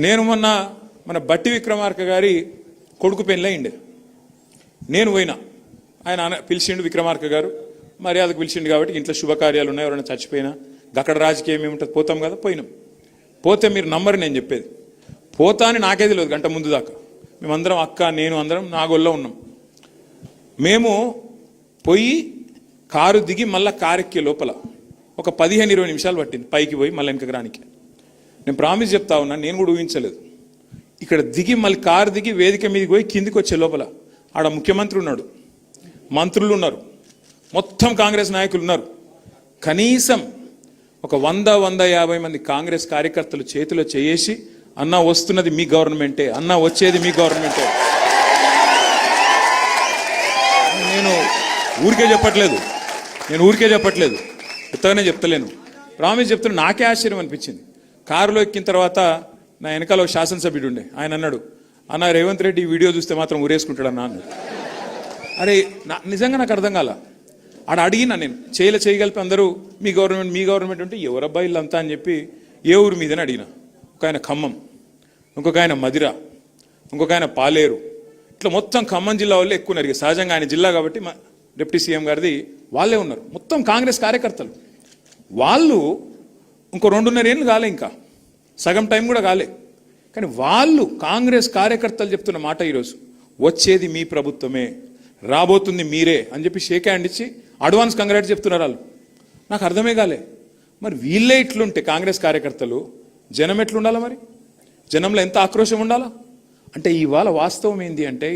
నేను మొన్న మన బట్టి విక్రమార్క గారి కొడుకు పెళ్ళయింది. నేను పోయినా, ఆయన పిలిచిండు విక్రమార్క గారు, మర్యాదకు పిలిచిండు కాబట్టి ఇంట్లో శుభకార్యాలు ఉన్నాయి, ఎవరైనా చచ్చిపోయినా అక్కడ రాజకీయం ఏముంటుంది, పోతాం కదా. పోయినాం. పోతే మీరు నమ్మరు నేను చెప్పేది, పోతా అని నాకే తెలియదు గంట ముందు దాకా. మేమందరం అక్క నేను అందరం నాగోల్లో ఉన్నాం. మేము పోయి కారు దిగి మళ్ళీ కారు ఎక్కే లోపల ఒక 15-20 నిమిషాలు పట్టింది పైకి పోయి మళ్ళీ వెనకకి రానికి. నేను ప్రామిస్ చెప్తా ఉన్నా, నేను కూడా ఊహించలేదు. ఇక్కడ దిగి మళ్ళీ కారు దిగి వేదిక మీదకి పోయి కిందికి వచ్చే లోపల ఆడ ముఖ్యమంత్రి ఉన్నాడు, మంత్రులు ఉన్నారు, మొత్తం కాంగ్రెస్ నాయకులు ఉన్నారు. కనీసం ఒక 100-150 మంది కాంగ్రెస్ కార్యకర్తలు చేతిలో చేసి, అన్న వస్తున్నది మీ గవర్నమెంటే, అన్న వచ్చేది మీ గవర్నమెంటే. నేను ఊరికే చెప్పట్లేదు, కొత్తగానే చెప్తలేను, ప్రామిస్ చెప్తున్నా. నాకే ఆశ్చర్యం అనిపించింది. కారులో ఎక్కిన తర్వాత నా వెనకాల ఒక శాసనసభ్యుడు ఉండే, ఆయన అన్నాడు, అన్న రేవంత్ రెడ్డి ఈ వీడియో చూస్తే మాత్రం ఊరేసుకుంటాడు అన్న అన్నాడు. అరే నిజంగా నాకు అర్థం కాల. ఆడ అడిగినా నేను, చేయగలిపి అందరూ మీ గవర్నమెంట్ అంటే ఎవరబ్బా ఇల్లంతా అని చెప్పి ఏ ఊరు మీదని అడిగిన. ఒక ఆయన ఖమ్మం, ఇంకొక ఆయన మదిర, ఇంకొక ఆయన పాలేరు. ఇట్లా మొత్తం ఖమ్మం జిల్లా వాళ్ళే ఎక్కువ ఉన్నారు. సహజంగా ఆయన జిల్లా కాబట్టి మా డిప్యూటీ సీఎం గారిది వాళ్ళే ఉన్నారు, మొత్తం కాంగ్రెస్ కార్యకర్తలు. వాళ్ళు ఇంకో 2.5 ఏళ్ళు కాలే, ఇంకా సగం టైం కూడా కాలే. కానీ వాళ్ళు కాంగ్రెస్ కార్యకర్తలు చెప్తున్న మాట ఈరోజు, వచ్చేది మీ ప్రభుత్వమే, రాబోతుంది మీరే అని చెప్పి షేక్ హ్యాండ్ ఇచ్చి అడ్వాన్స్ కంగ్రాట్స్ చెప్తున్నారు వాళ్ళు. నాకు అర్థమే కాలే. మరి వీళ్ళే ఇట్లుంటే కాంగ్రెస్ కార్యకర్తలు, జనం ఎట్లుండాలా? మరి జనంలో ఎంత ఆక్రోశం ఉండాలా? అంటే ఇవాళ వాస్తవం ఏంది అంటే